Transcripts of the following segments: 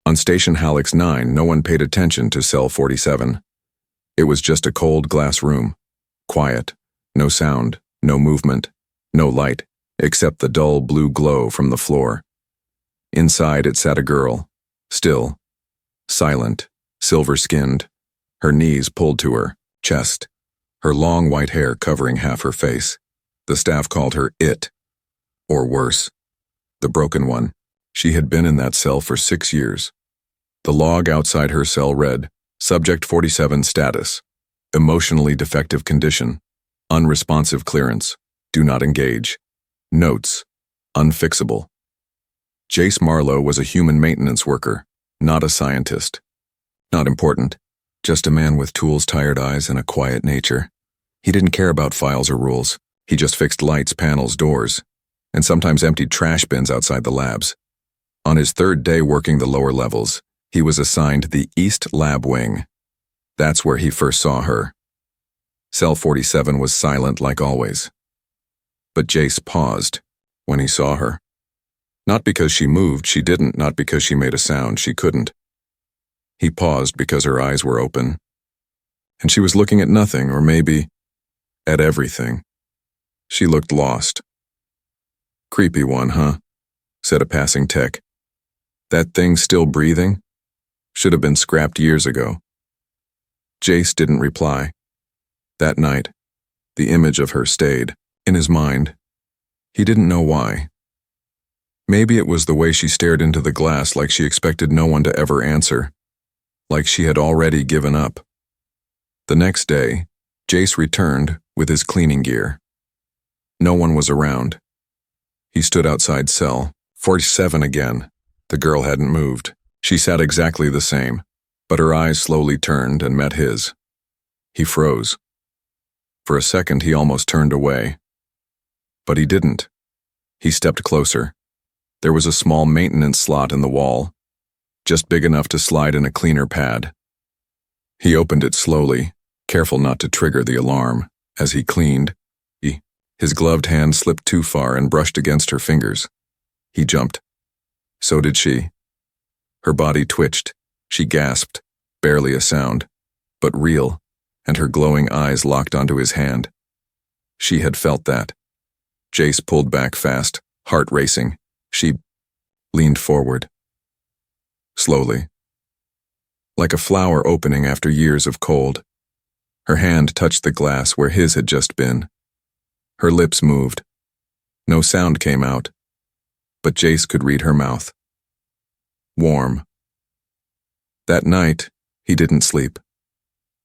On Station Hallex 9, no one paid attention to Cell 47. It was just a cold glass room. Quiet. No sound, no movement, no light, except the dull blue glow from the floor. Inside it sat a girl, still, silent, silver-skinned, her knees pulled to her chest, her long white hair covering half her face. The staff called her It, or worse, the Broken One. She had been in that cell for 6 years. The log outside her cell read, Subject 47 status, emotionally defective condition, unresponsive clearance, do not engage. Notes, unfixable. Jace Marlowe was a human maintenance worker, not a scientist. Not important, just a man with tools, tired eyes, and a quiet nature. He didn't care about files or rules. He just fixed lights, panels, doors, and sometimes emptied trash bins outside the labs. On his 3rd day working the lower levels, he was assigned the East Lab Wing. That's where he first saw her. Cell 47 was silent like always. But Jace paused when he saw her. Not because she moved, she didn't, not because she made a sound, she couldn't. He paused because her eyes were open, and she was looking at nothing, or maybe at everything. She looked lost. Creepy one, huh? Said a passing tech. That thing still breathing? Should have been scrapped years ago. Jace didn't reply. That night, the image of her stayed in his mind. He didn't know why. Maybe it was the way she stared into the glass, like she expected no one to ever answer, like she had already given up. The next day, Jace returned with his cleaning gear. No one was around. He stood outside cell 47 again. The girl hadn't moved. She sat exactly the same, but her eyes slowly turned and met his. He froze. For a second, he almost turned away. But he didn't. He stepped closer. There was a small maintenance slot in the wall, just big enough to slide in a cleaner pad. He opened it slowly, careful not to trigger the alarm. As he cleaned, his gloved hand slipped too far and brushed against her fingers. He jumped. So did she. Her body twitched. She gasped, barely a sound, but real, and her glowing eyes locked onto his hand. She had felt that. Jace pulled back fast, heart racing. She leaned forward. Slowly. Like a flower opening after years of cold. Her hand touched the glass where his had just been. Her lips moved. No sound came out, but Jace could read her mouth. Warm. That night, he didn't sleep.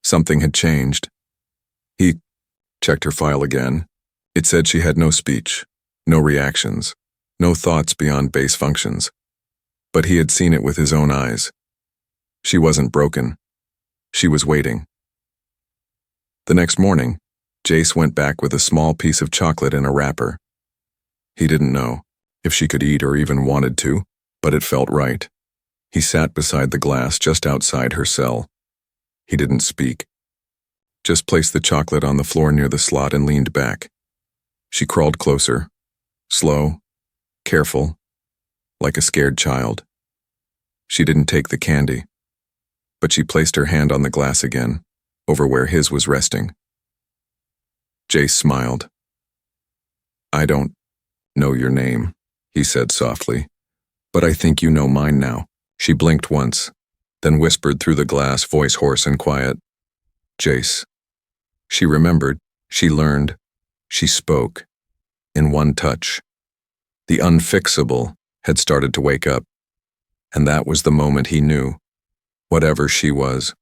Something had changed. He checked her file again. It said she had no speech, no reactions, no thoughts beyond base functions. But he had seen it with his own eyes. She wasn't broken. She was waiting. The next morning, Jace went back with a small piece of chocolate in a wrapper. He didn't know if she could eat or even wanted to, but it felt right. He sat beside the glass just outside her cell. He didn't speak. Just placed the chocolate on the floor near the slot and leaned back. She crawled closer, slow, careful, like a scared child. She didn't take the candy, but she placed her hand on the glass again, over where his was resting. Jace smiled. I don't know your name, he said softly, but I think you know mine now. She blinked once, then whispered through the glass, voice hoarse and quiet. Jace. She remembered, she learned, she spoke, in one touch. The unfixable had started to wake up, and that was the moment he knew. Whatever she was,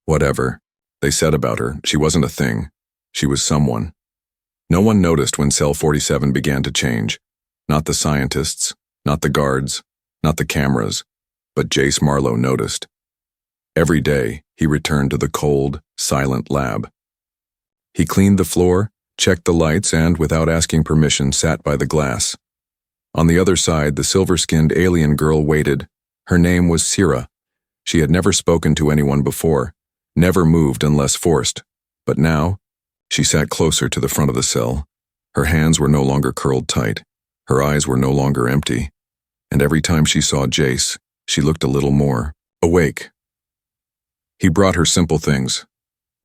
whatever they said about her, she wasn't a thing. She was someone. No one noticed when Cell 47 began to change. Not the scientists, not the guards, not the cameras, but Jace Marlowe noticed. Every day, he returned to the cold, silent lab. He cleaned the floor, checked the lights, and, without asking permission, sat by the glass. On the other side, the silver-skinned alien girl waited. Her name was Syrah. She had never spoken to anyone before, never moved unless forced, but now, she sat closer to the front of the cell. Her hands were no longer curled tight. Her eyes were no longer empty. And every time she saw Jace, She looked a little more awake. He brought her simple things: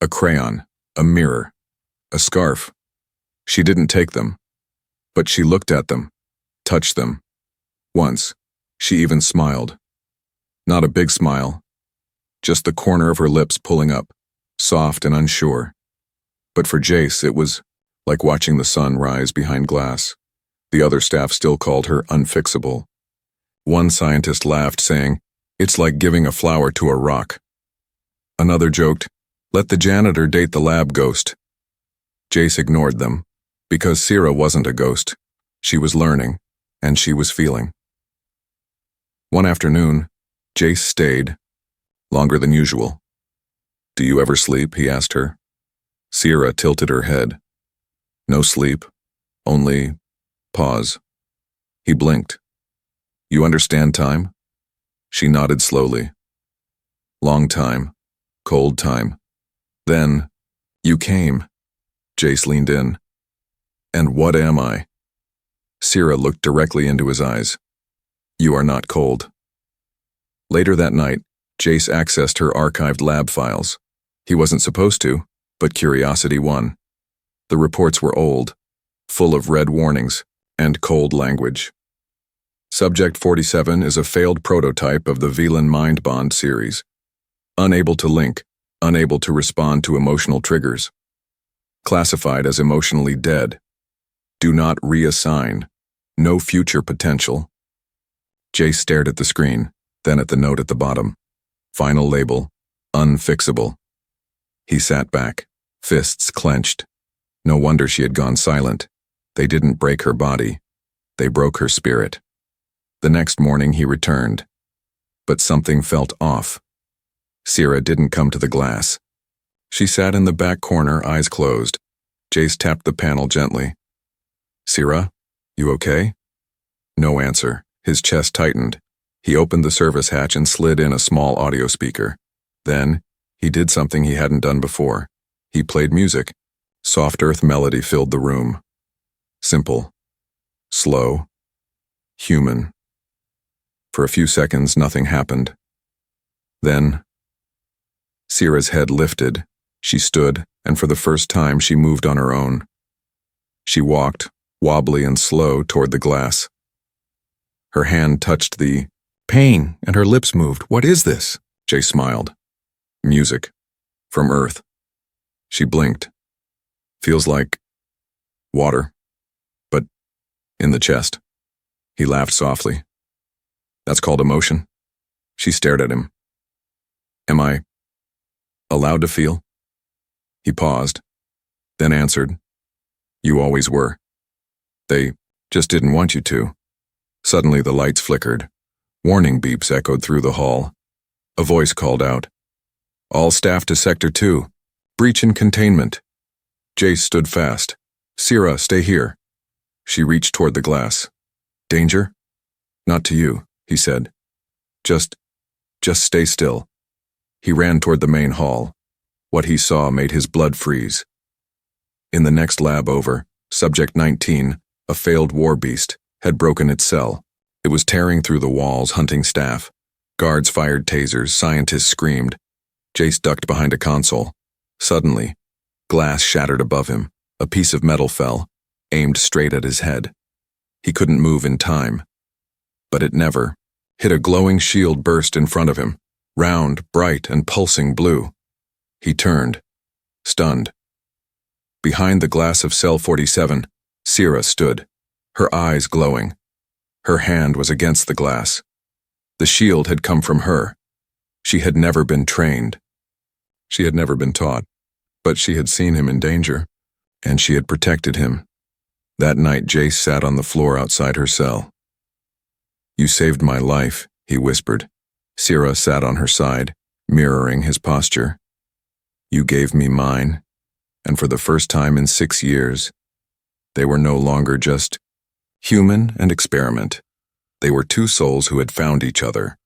a crayon, a mirror, a scarf. She didn't take them, but she looked at them, touched them. Once, she even smiled. Not a big smile, just the corner of her lips pulling up, soft and unsure. But for Jace, it was like watching the sun rise behind glass. The other staff still called her unfixable. One scientist laughed, saying, "It's like giving a flower to a rock." Another joked, "Let the janitor date the lab ghost." Jace ignored them, because Sierra wasn't a ghost. She was learning, and she was feeling. One afternoon, Jace stayed, longer than usual. "Do you ever sleep?" he asked her. Sierra tilted her head. "No sleep, only pause." He blinked. "You understand time?" She nodded slowly. "Long time, cold time. Then, you came." Jace leaned in. "And what am I?" Sierra looked directly into his eyes. "You are not cold." Later that night, Jace accessed her archived lab files. He wasn't supposed to, but curiosity won. The reports were old, full of red warnings and cold language. Subject 47 is a failed prototype of the Velan Mind Bond series. Unable to link, unable to respond to emotional triggers. Classified as emotionally dead. Do not reassign. No future potential. Jace stared at the screen, then at the note at the bottom. Final label, unfixable. He sat back, fists clenched. No wonder she had gone silent. They didn't break her body. They broke her spirit. The next morning he returned. But something felt off. Sierra didn't come to the glass. She sat in the back corner, eyes closed. Jace tapped the panel gently. "Sierra, you okay?" No answer. His chest tightened. He opened the service hatch and slid in a small audio speaker. Then, he did something he hadn't done before. He played music. Soft earth melody filled the room. Simple. Slow. Human. For a few seconds, nothing happened. Then, Sierra's head lifted. She stood, and for the first time, she moved on her own. She walked, wobbly and slow, toward the glass. Her hand touched the pane, and her lips moved. "What is this?" Jay smiled. "Music. From Earth." She blinked. "Feels like water, but in the chest." He laughed softly. "That's called emotion." She stared at him. "Am I allowed to feel?" He paused, then answered, "You always were. They just didn't want you to." Suddenly the lights flickered. Warning beeps echoed through the hall. A voice called out, "All staff to Sector 2. Breach in containment." Jace stood fast. "Sierra, stay here." She reached toward the glass. "Danger?" "Not to you," he said. Just stay still." He ran toward the main hall. What he saw made his blood freeze. In the next lab over, Subject 19, a failed war beast, had broken its cell. It was tearing through the walls, hunting staff. Guards fired tasers, scientists screamed. Jace ducked behind a console. Suddenly, glass shattered above him. A piece of metal fell, aimed straight at his head. He couldn't move in time. But it never hit. A glowing shield burst in front of him, round, bright, and pulsing blue. He turned, stunned. Behind the glass of cell 47, Sierra stood, her eyes glowing. Her hand was against the glass. The shield had come from her. She had never been trained. She had never been taught. But she had seen him in danger, and she had protected him. That night, Jace sat on the floor outside her cell. "You saved my life," he whispered. Sierra sat on her side, mirroring his posture. "You gave me mine, and for the first time in 6 years, they were no longer just human and experiment. They were two souls who had found each other."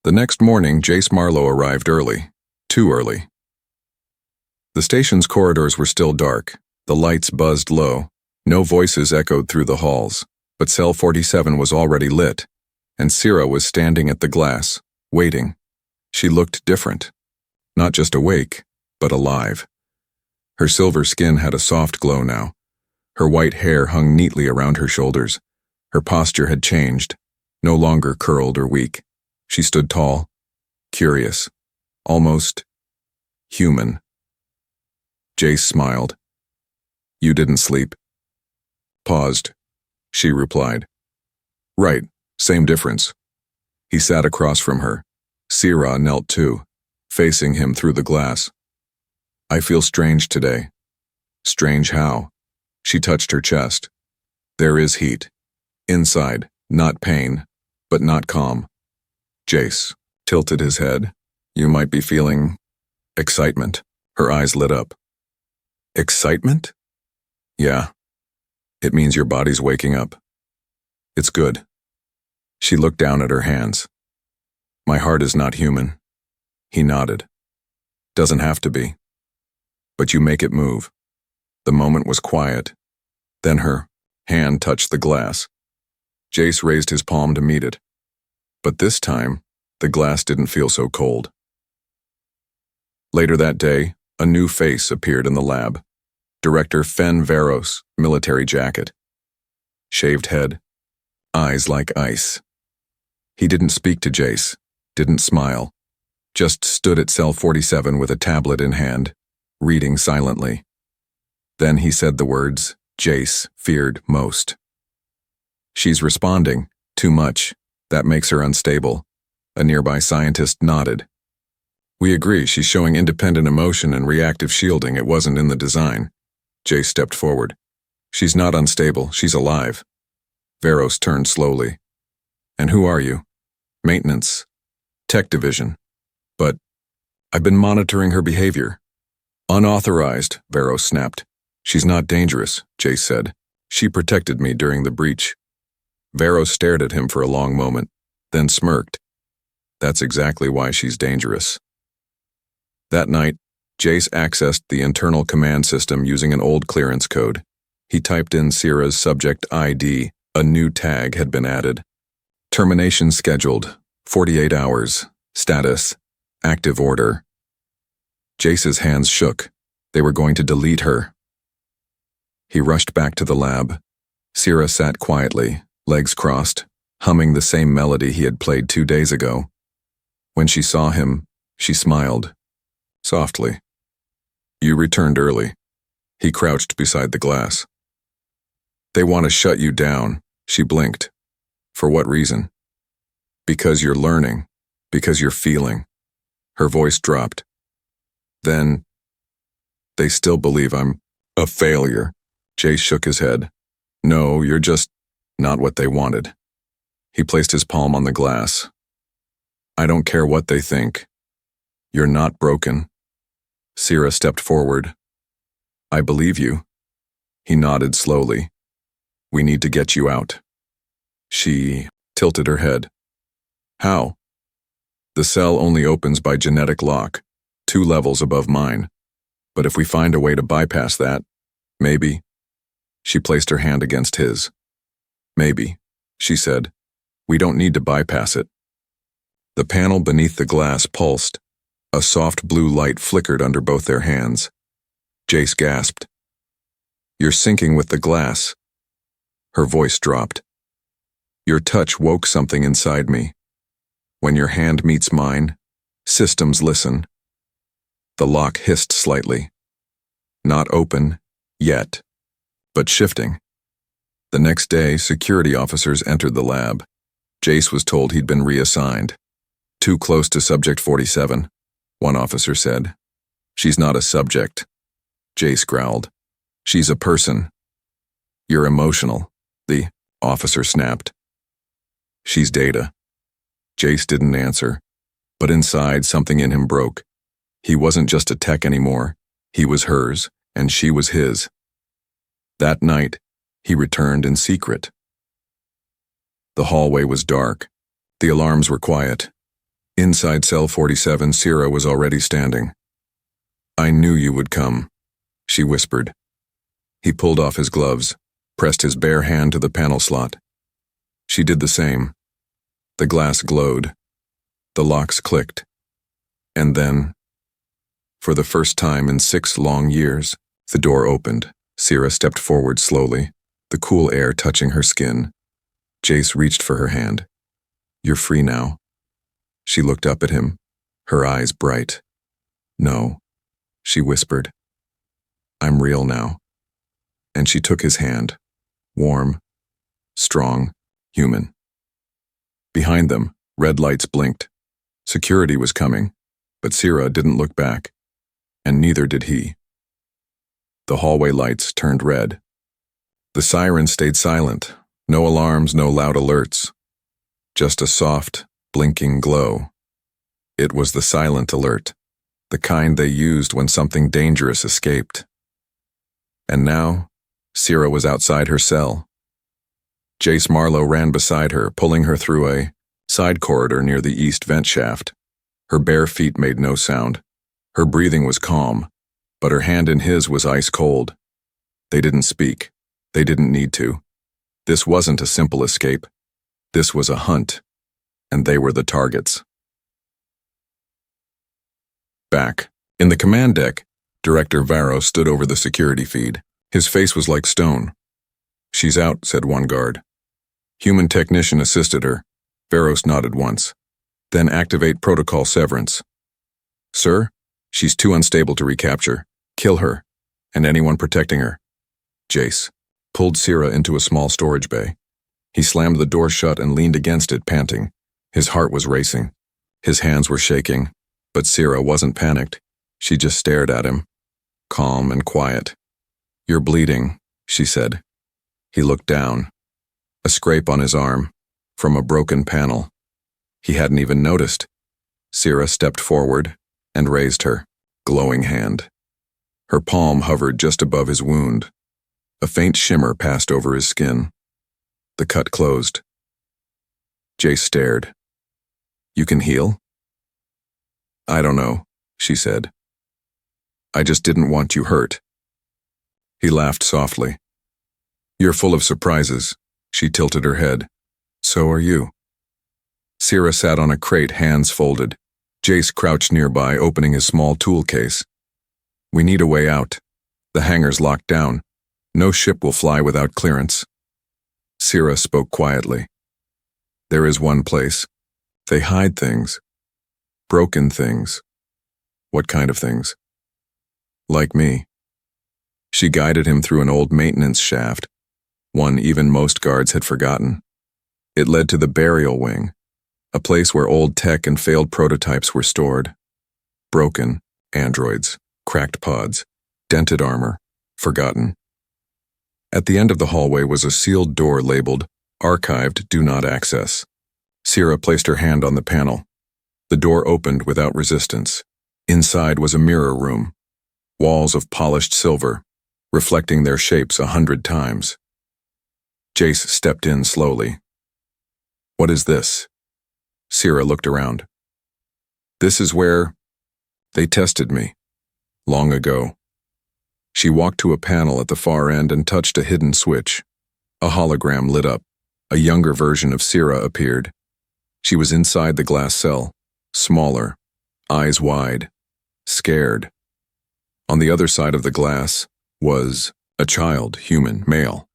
The next morning, Jace Marlowe arrived early. Too early. The station's corridors were still dark. The lights buzzed low. No voices echoed through the halls, but cell 47 was already lit. and Sira was standing at the glass, waiting. She looked different. Not just awake, but alive. Her silver skin had a soft glow now. Her white hair hung neatly around her shoulders. Her posture had changed, no longer curled or weak. She stood tall, curious, almost human. Jace smiled. "You didn't sleep." Paused. She replied. "Right, same difference." He sat across from her. Sira knelt too, facing him through the glass. "I feel strange today." "Strange how?" She touched her chest. "There is heat. Inside, not pain, but not calm." Jace tilted his head. "You might be feeling excitement." Her eyes lit up. "Excitement?" "Yeah. It means your body's waking up. It's good." She looked down at her hands. "My heart is not human." He nodded. "Doesn't have to be. But you make it move." The moment was quiet. Then her hand touched the glass. Jace raised his palm to meet it. But this time, the glass didn't feel so cold. Later that day, a new face appeared in the lab. Director Fen Veros, military jacket. Shaved head, eyes like ice. He didn't speak to Jace, didn't smile, just stood at cell 47 with a tablet in hand, reading silently. Then he said the words Jace feared most. "She's responding, too much. That makes her unstable." A nearby scientist nodded. "We agree she's showing independent emotion and reactive shielding. It wasn't in the design." Jace stepped forward. "She's not unstable, she's alive." Veros turned slowly. "And who are you?" "Maintenance. Tech division. But I've been monitoring her behavior." "Unauthorized," Veros snapped. "She's not dangerous," Jace said. "She protected me during the breach." Veros stared at him for a long moment, then smirked. "That's exactly why she's dangerous." That night, Jace accessed the internal command system using an old clearance code. He typed in Sira's subject ID. A new tag had been added. "Termination scheduled. 48 hours. Status. Active order." Jace's hands shook. They were going to delete her. He rushed back to the lab. Sira sat quietly, legs crossed, humming the same melody he had played 2 days ago. When she saw him, she smiled. Softly. "You returned early." He crouched beside the glass. "They want to shut you down." She blinked. "For what reason?" "Because you're learning. Because you're feeling." Her voice dropped. "Then, they still believe I'm a failure." Jay shook his head. "No, you're just not what they wanted." He placed his palm on the glass. "I don't care what they think. You're not broken." Sira stepped forward. "I believe you." He nodded slowly. "We need to get you out." She tilted her head. "How?" "The cell only opens by genetic lock, 2 levels above mine. But if we find a way to bypass that, maybe." She placed her hand against his. "Maybe," she said. "We don't need to bypass it." The panel beneath the glass pulsed. A soft blue light flickered under both their hands. Jace gasped. "You're syncing with the glass." Her voice dropped. "Your touch woke something inside me. When your hand meets mine, systems listen." The lock hissed slightly. Not open, yet, but shifting. The next day, security officers entered the lab. Jace was told he'd been reassigned. "Too close to Subject 47, one officer said. "She's not a subject," Jace growled. "She's a person." "You're emotional," the officer snapped. "She's data." Jace didn't answer, but inside something in him broke. He wasn't just a tech anymore. He was hers, and she was his. That night, he returned in secret. The hallway was dark. The alarms were quiet. Inside cell 47, Sira was already standing. "I knew you would come," she whispered. He pulled off his gloves, pressed his bare hand to the panel slot. She did the same. The glass glowed. The locks clicked. And then, for the first time in 6 long years, the door opened. Sierra stepped forward slowly, the cool air touching her skin. Jace reached for her hand. "You're free now." She looked up at him, her eyes bright. "No," she whispered. "I'm real now." And she took his hand, warm, strong, human. Behind them, red lights blinked. Security was coming, but Sierra didn't look back, and neither did he. The hallway lights turned red. The siren stayed silent. No alarms, no loud alerts. Just a soft, blinking glow. It was the silent alert, the kind they used when something dangerous escaped. And now, Sierra was outside her cell. Jace Marlowe ran beside her, pulling her through a side corridor near the east vent shaft. Her bare feet made no sound. Her breathing was calm, but her hand in his was ice cold. They didn't speak. They didn't need to. This wasn't a simple escape. This was a hunt, and they were the targets. Back, in the command deck, Director Varro stood over the security feed. His face was like stone. "She's out," said one guard. Human technician assisted her. Varos nodded once. "Then activate protocol severance." "Sir, she's too unstable to recapture. Kill her, and anyone protecting her." Jace pulled Sierra into a small storage bay. He slammed the door shut and leaned against it, panting. His heart was racing. His hands were shaking, but Sierra wasn't panicked. She just stared at him, calm and quiet. "You're bleeding," she said. He looked down. A scrape on his arm, from a broken panel. He hadn't even noticed. Sierra stepped forward and raised her glowing hand. Her palm hovered just above his wound. A faint shimmer passed over his skin. The cut closed. Jace stared. "You can heal?" "I don't know," she said. "I just didn't want you hurt." He laughed softly. "You're full of surprises." She tilted her head. "So are you." Sierra sat on a crate, hands folded. Jace crouched nearby, opening his small tool case. "We need a way out. The hangar's locked down. No ship will fly without clearance." Sierra spoke quietly. "There is one place. They hide things. Broken things." "What kind of things?" "Like me." She guided him through an old maintenance shaft, one even most guards had forgotten. It led to the burial wing, a place where old tech and failed prototypes were stored. Broken androids, cracked pods, dented armor, forgotten. At the end of the hallway was a sealed door labeled, "Archived, Do Not Access." Sierra placed her hand on the panel. The door opened without resistance. Inside was a mirror room, walls of polished silver, reflecting their shapes 100 times. Jace stepped in slowly. "What is this?" Sierra looked around. "This is where they tested me, long ago." She walked to a panel at the far end and touched a hidden switch. A hologram lit up. A younger version of Sierra appeared. She was inside the glass cell, smaller, eyes wide, scared. On the other side of the glass was a child, human, male.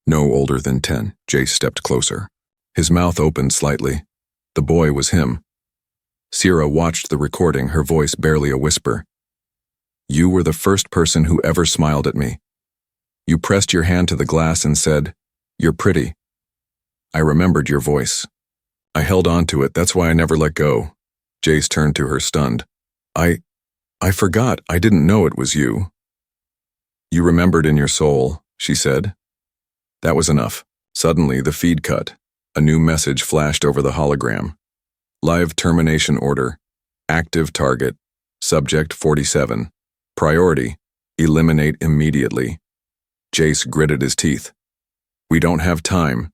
No older than 10. Jace stepped closer. His mouth opened slightly. The boy was him. Sierra watched the recording, her voice barely a whisper. "You were the first person who ever smiled at me. You pressed your hand to the glass and said, 'You're pretty.' I remembered your voice. I held on to it, that's why I never let go." Jace turned to her, stunned. I forgot, I didn't know it was you." "You remembered in your soul," she said. That was enough. Suddenly, the feed cut. A new message flashed over the hologram. "Live termination order. Active target. Subject 47. Priority. Eliminate immediately." Jace gritted his teeth. "We don't have time."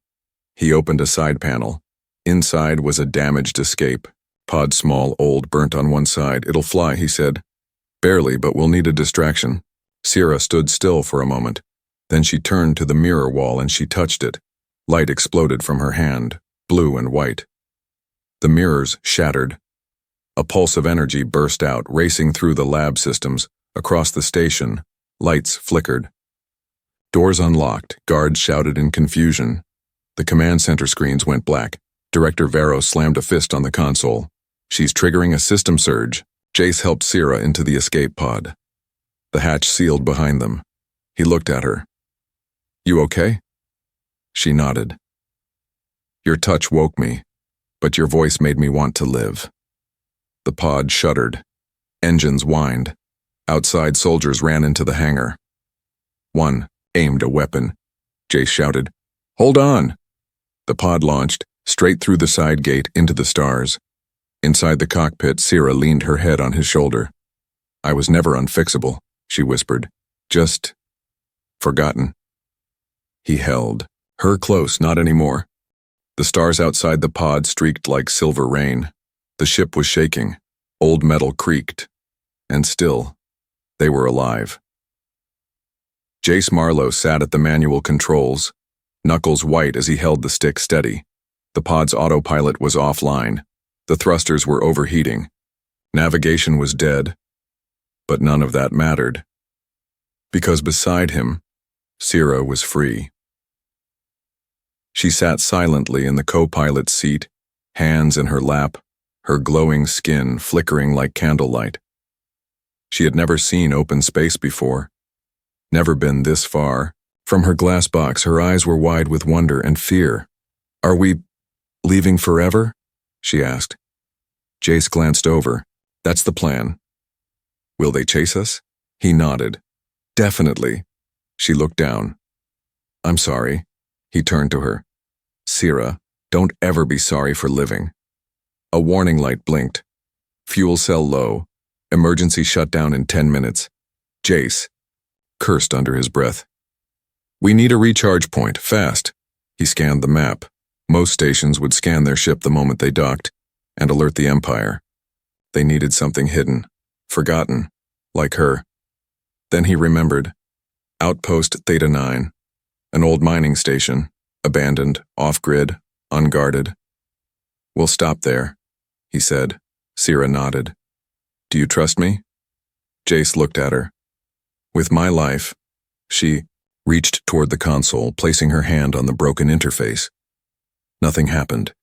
He opened a side panel. Inside was a damaged escape. Pod small, old, burnt on one side. "It'll fly," he said. "Barely, but we'll need a distraction." Sierra stood still for a moment. Then she turned to the mirror wall and she touched it. Light exploded from her hand, blue and white. The mirrors shattered. A pulse of energy burst out, racing through the lab systems. Across the station, lights flickered. Doors unlocked, guards shouted in confusion. The command center screens went black. Director Vero slammed a fist on the console. She's triggering a system surge. Jace helped Sierra into the escape pod. The hatch sealed behind them. He looked at her. "You okay?" She nodded. "Your touch woke me, but your voice made me want to live." The pod shuddered. Engines whined. Outside, soldiers ran into the hangar. One aimed a weapon. Jace shouted, "Hold on!" The pod launched, straight through the side gate into the stars. Inside the cockpit, Sierra leaned her head on his shoulder. "I was never unfixable," she whispered. "Just forgotten." He held her close. Not anymore. The stars outside the pod streaked like silver rain. The ship was shaking. Old metal creaked. And still, they were alive. Jace Marlowe sat at the manual controls, knuckles white as he held the stick steady. The pod's autopilot was offline. The thrusters were overheating. Navigation was dead. But none of that mattered. Because beside him, Sierra was free. She sat silently in the co-pilot's seat, hands in her lap, her glowing skin flickering like candlelight. She had never seen open space before, never been this far. From her glass box, her eyes were wide with wonder and fear. "Are we leaving forever?" she asked. Jace glanced over. "That's the plan." "Will they chase us?" He nodded. "Definitely." She looked down. "I'm sorry." He turned to her. "Sierra, don't ever be sorry for living." A warning light blinked. "Fuel cell low. Emergency shutdown in 10 minutes. Jace cursed under his breath. "We need a recharge point, fast." He scanned the map. Most stations would scan their ship the moment they docked and alert the Empire. They needed something hidden, forgotten, like her. Then he remembered. Outpost Theta 9, an old mining station, abandoned, off-grid, unguarded. "We'll stop there," he said. Sierra nodded. "Do you trust me?" Jace looked at her. "With my life." She reached toward the console, placing her hand on the broken interface. Nothing happened.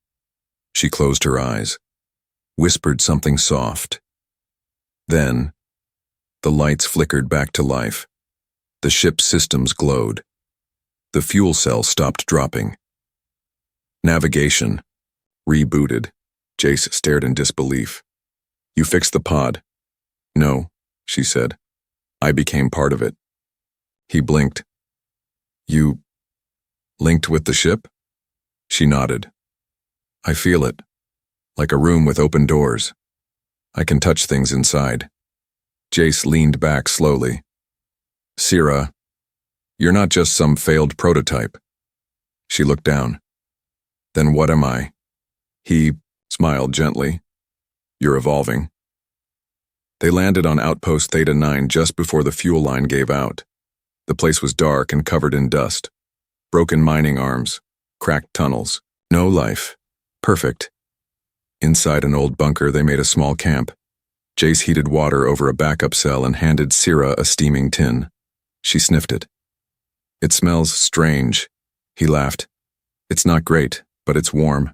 She closed her eyes, whispered something soft. Then, the lights flickered back to life. The ship's systems glowed. The fuel cell stopped dropping. Navigation rebooted. Jace stared in disbelief. "You fixed the pod." "No," she said. "I became part of it." He blinked. "You linked with the ship?" She nodded. "I feel it, like a room with open doors. I can touch things inside." Jace leaned back slowly. "Sierra, you're not just some failed prototype." She looked down. "Then what am I?" He smiled gently. "You're evolving." They landed on Outpost Theta 9 just before the fuel line gave out. The place was dark and covered in dust. Broken mining arms, cracked tunnels, no life. Perfect. Inside an old bunker, they made a small camp. Jace heated water over a backup cell and handed Sierra a steaming tin. She sniffed it. "It smells strange." He laughed. "It's not great, but it's warm."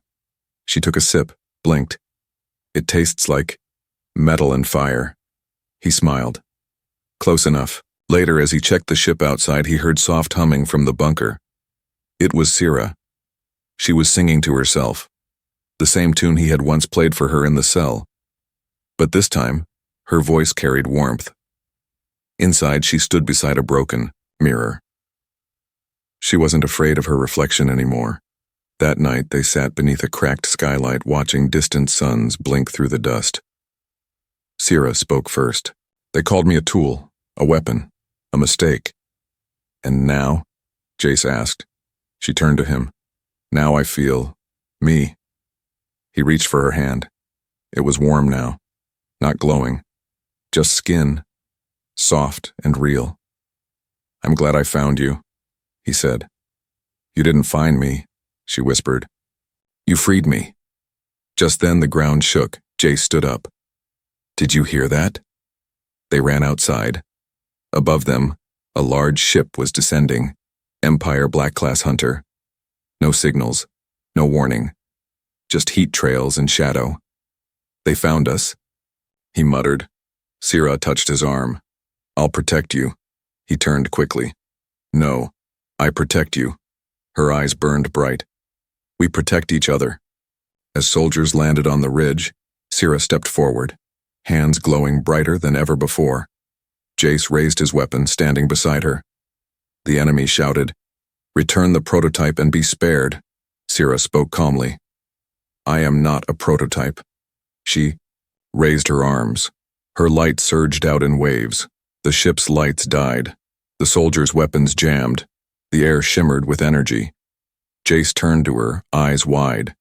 She took a sip, blinked. "It tastes like metal and fire." He smiled. "Close enough." Later, as he checked the ship outside, he heard soft humming from the bunker. It was Sierra. She was singing to herself, the same tune he had once played for her in the cell. But this time, her voice carried warmth. Inside, she stood beside a broken mirror. She wasn't afraid of her reflection anymore. That night, they sat beneath a cracked skylight watching distant suns blink through the dust. Sierra spoke first. "They called me a tool, a weapon, a mistake." "And now?" Jace asked. She turned to him. "Now I feel me." He reached for her hand. It was warm now, not glowing, just skin, soft and real. "I'm glad I found you," he said. "You didn't find me," she whispered. "You freed me." Just then the ground shook. Jace stood up. Did you hear that? They ran outside. Above them, a large ship was descending. Empire Black-class Hunter. No signals, no warning. Just heat trails and shadow. They found us, he muttered. Sira touched his arm. I'll protect you. He turned quickly. No, I protect you. Her eyes burned bright. We protect each other. As soldiers landed on the ridge, Sira stepped forward, hands glowing brighter than ever before. Jace raised his weapon, standing beside her. The enemy shouted, "Return the prototype and be spared." Sira spoke calmly. I am not a prototype. She raised her arms. Her light surged out in waves. The ship's lights died. The soldiers' weapons jammed. The air shimmered with energy. Jace turned to her, eyes wide.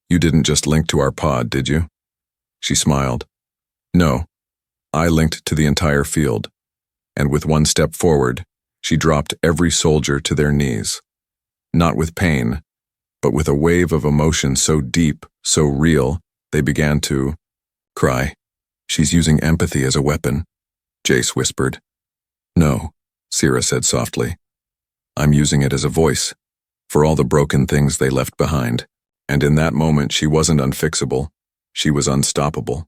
You didn't just link to our pod, did you? She smiled. No, I linked to the entire field. And with one step forward, she dropped every soldier to their knees. Not with pain, but with a wave of emotion so deep, so real, they began to cry. She's using empathy as a weapon, Jace whispered. No, Sira said softly. I'm using it as a voice, for all the broken things they left behind. And in that moment she wasn't unfixable, she was unstoppable.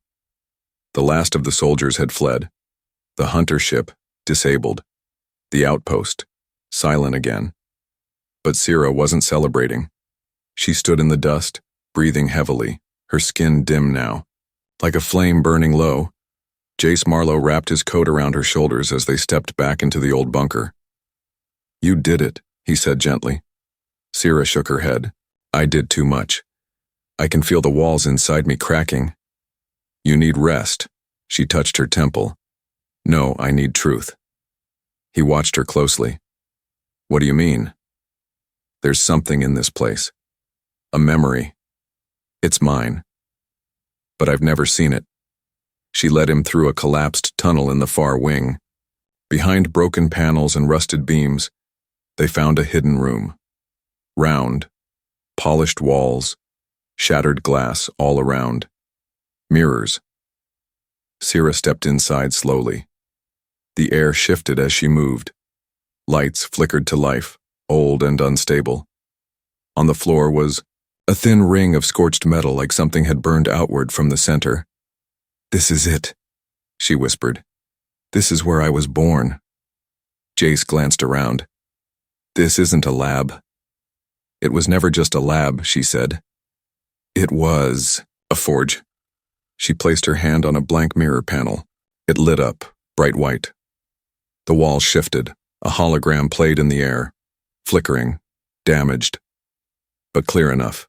The last of the soldiers had fled. The hunter ship, disabled. The outpost, silent again. But Sira wasn't celebrating. She stood in the dust, breathing heavily, her skin dim now. Like a flame burning low, Jace Marlowe wrapped his coat around her shoulders as they stepped back into the old bunker. You did it, he said gently. Sira shook her head. I did too much. I can feel the walls inside me cracking. You need rest. She touched her temple. No, I need truth. He watched her closely. What do you mean? There's something in this place. A memory. It's mine. But I've never seen it. She led him through a collapsed tunnel in the far wing. Behind broken panels and rusted beams, they found a hidden room. Round, polished walls, shattered glass all around. Mirrors. Sira stepped inside slowly. The air shifted as she moved. Lights flickered to life, old and unstable. On the floor was a thin ring of scorched metal, like something had burned outward from the center. This is it, she whispered. This is where I was born. Jace glanced around. This isn't a lab. It was never just a lab, she said. It was a forge. She placed her hand on a blank mirror panel. It lit up, bright white. The wall shifted. A hologram played in the air, flickering, damaged, but clear enough.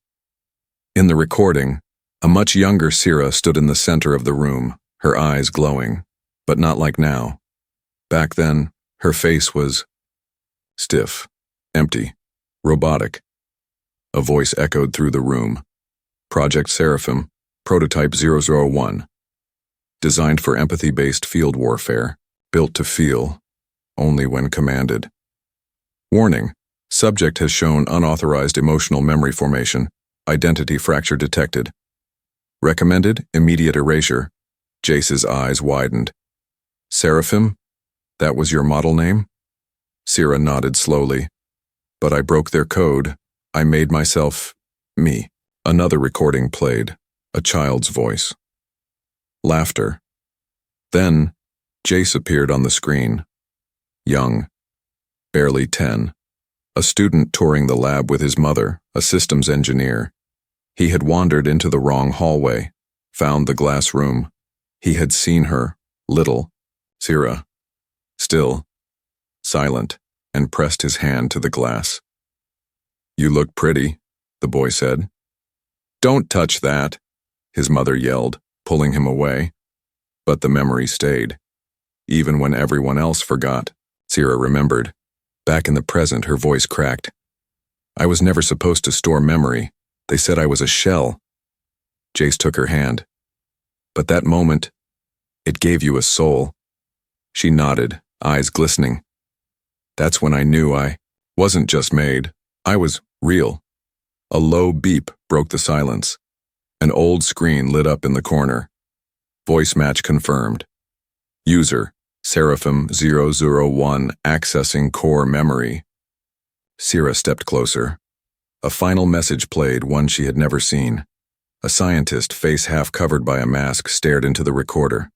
In the recording, a much younger Sira stood in the center of the room, her eyes glowing, but not like now. Back then, her face was stiff, empty, robotic. A voice echoed through the room. Project Seraphim, Prototype 001. Designed for empathy-based field warfare, built to feel, only when commanded. Warning, subject has shown unauthorized emotional memory formation, identity fracture detected. Recommended immediate erasure. Jace's eyes widened. Seraphim? That was your model name? Sira nodded slowly. But I broke their code. I made myself me. Another recording played, a child's voice. Laughter. Then, Jace appeared on the screen. Young, barely 10. A student touring the lab with his mother, a systems engineer. He had wandered into the wrong hallway, found the glass room. He had seen her, little, Sira, still, silent, and pressed his hand to the glass. You look pretty, the boy said. Don't touch that, his mother yelled, pulling him away. But the memory stayed. Even when everyone else forgot, Sira remembered. Back in the present, her voice cracked. I was never supposed to store memory. They said I was a shell. Jace took her hand. But that moment, it gave you a soul. She nodded, eyes glistening. That's when I knew I wasn't just made. I was real. A low beep broke the silence. An old screen lit up in the corner. Voice match confirmed. User, Seraphim001, accessing core memory. Sierra stepped closer. A final message played, one she had never seen. A scientist, face half covered by a mask, stared into the recorder.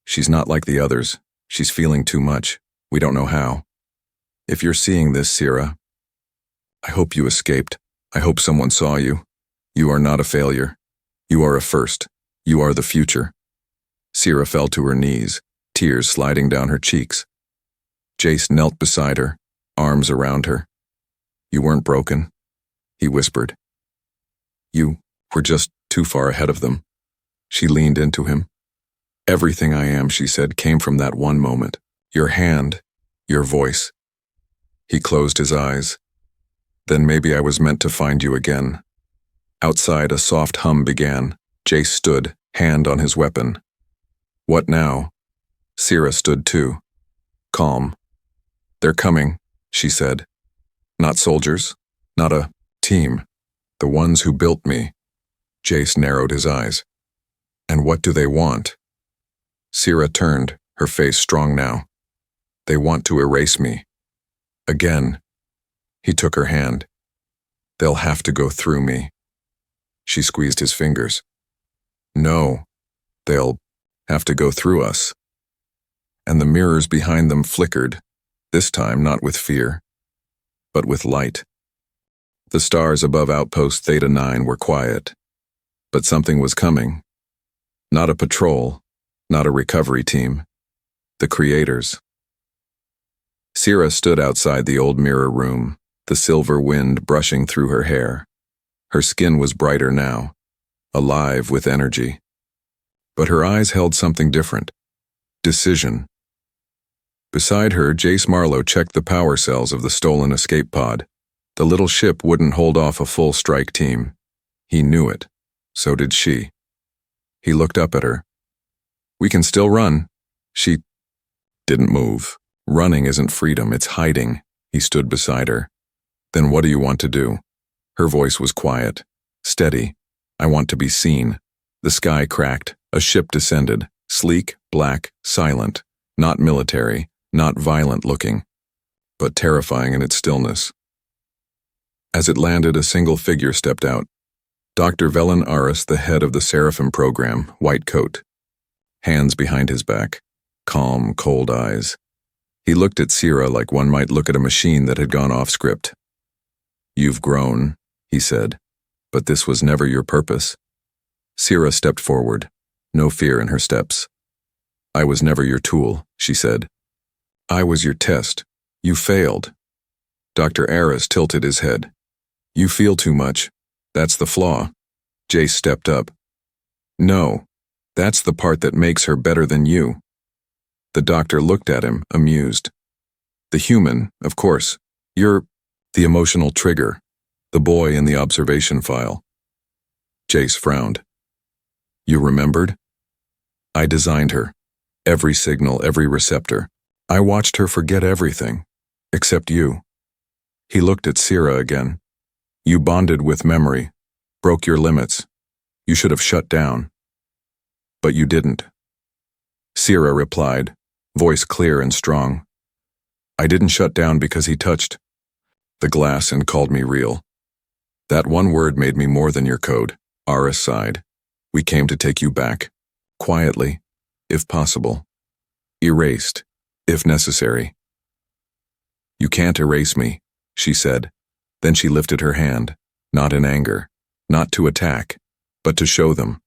She's not like the others. She's feeling too much. We don't know how. If you're seeing this, Sierra, I hope you escaped. I hope someone saw you. You are not a failure. You are a first. You are the future. Sierra fell to her knees, tears sliding down her cheeks. Jace knelt beside her, arms around her. You weren't broken, he whispered. You were just too far ahead of them. She leaned into him. Everything I am, she said, came from that one moment. Your hand, your voice. He closed his eyes. Then maybe I was meant to find you again. Outside, a soft hum began. Jace stood, hand on his weapon. What now? Sierra stood too. Calm. They're coming, she said. Not soldiers, not a team. The ones who built me. Jace narrowed his eyes. And what do they want? Sierra turned, her face strong now. They want to erase me. Again. He took her hand. They'll have to go through me. She squeezed his fingers. No, they'll have to go through us. And the mirrors behind them flickered, this time not with fear, but with light. The stars above Outpost Theta 9 were quiet, but something was coming. Not a patrol, not a recovery team. The creators. Sierra stood outside the old mirror room, the silver wind brushing through her hair. Her skin was brighter now, alive with energy. But her eyes held something different. Decision. Beside her, Jace Marlowe checked the power cells of the stolen escape pod. The little ship wouldn't hold off a full strike team. He knew it. So did she. He looked up at her. We can still run. She didn't move. Running isn't freedom, it's hiding. He stood beside her. Then what do you want to do? Her voice was quiet, steady. I want to be seen. The sky cracked. A ship descended. Sleek, black, silent. Not military, not violent looking, but terrifying in its stillness. As it landed, a single figure stepped out. Dr. Velen Aris, the head of the Seraphim program, white coat. Hands behind his back. Calm, cold eyes. He looked at Sierra like one might look at a machine that had gone off script. You've grown, he said, but this was never your purpose. Sierra stepped forward, no fear in her steps. I was never your tool, she said. I was your test. You failed. Dr. Aris tilted his head. You feel too much. That's the flaw. Jace stepped up. No, that's the part that makes her better than you. The doctor looked at him, amused. The human, of course. You're the emotional trigger, the boy in the observation file. Jace frowned. You remembered? I designed her. Every signal, every receptor. I watched her forget everything, except you. He looked at Sierra again. You bonded with memory, broke your limits. You should have shut down. But you didn't. Sierra replied, voice clear and strong. I didn't shut down because he touched the glass and called me real. That one word made me more than your code. Aris sighed. We came to take you back. Quietly, if possible. Erased, if necessary. You can't erase me, she said. Then she lifted her hand, not in anger, not to attack, but to show them.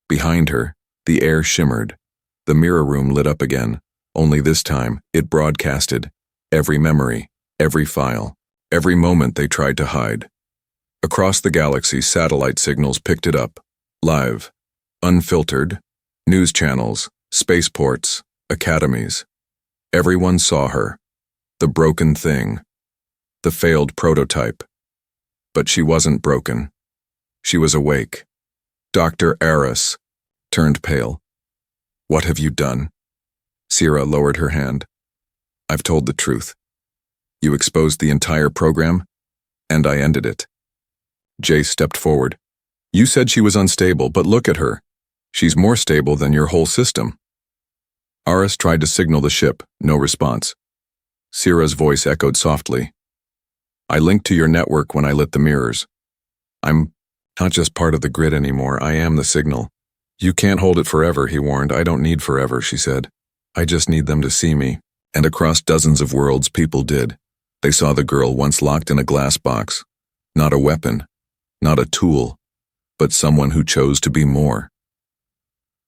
Behind her, the air shimmered. The mirror room lit up again, only this time it broadcasted every memory, every file, every moment they tried to hide. Across the galaxy, satellite signals picked it up, live, unfiltered, news channels, spaceports, academies. Everyone saw her, the broken thing, the failed prototype. But she wasn't broken. She was awake. Dr. Aris turned pale. What have you done? Sierra lowered her hand. I've told the truth. You exposed the entire program, and I ended it. Jace stepped forward. You said she was unstable, but look at her. She's more stable than your whole system. Aris tried to signal the ship, no response. Sierra's voice echoed softly. I linked to your network when I lit the mirrors. I'm not just part of the grid anymore, I am the signal. You can't hold it forever, he warned. I don't need forever, she said. I just need them to see me. And across dozens of worlds, people did. They saw the girl once locked in a glass box. Not a weapon, not a tool, but someone who chose to be more.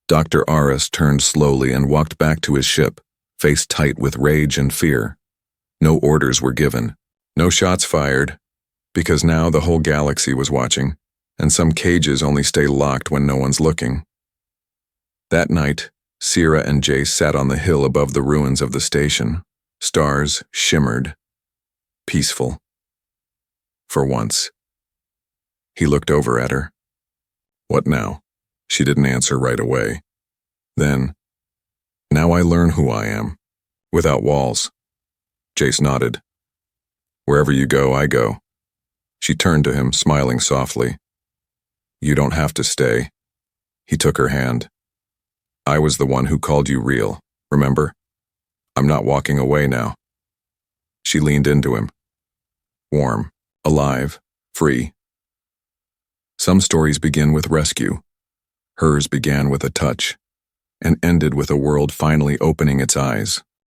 Dr. Aris turned slowly and walked back to his ship, face tight with rage and fear. No orders were given, no shots fired, because now the whole galaxy was watching, and some cages only stay locked when no one's looking. That night, Sierra and Jace sat on the hill above the ruins of the station. Stars shimmered. Peaceful. For once. He looked over at her. What now? She didn't answer right away. Then, now I learn who I am. Without walls. Jace nodded. Wherever you go, I go. She turned to him, smiling softly. You don't have to stay. He took her hand. I was the one who called you real, remember? I'm not walking away now. She leaned into him. Warm, alive, free. Some stories begin with rescue. Hers began with a touch, and ended with a world finally opening its eyes.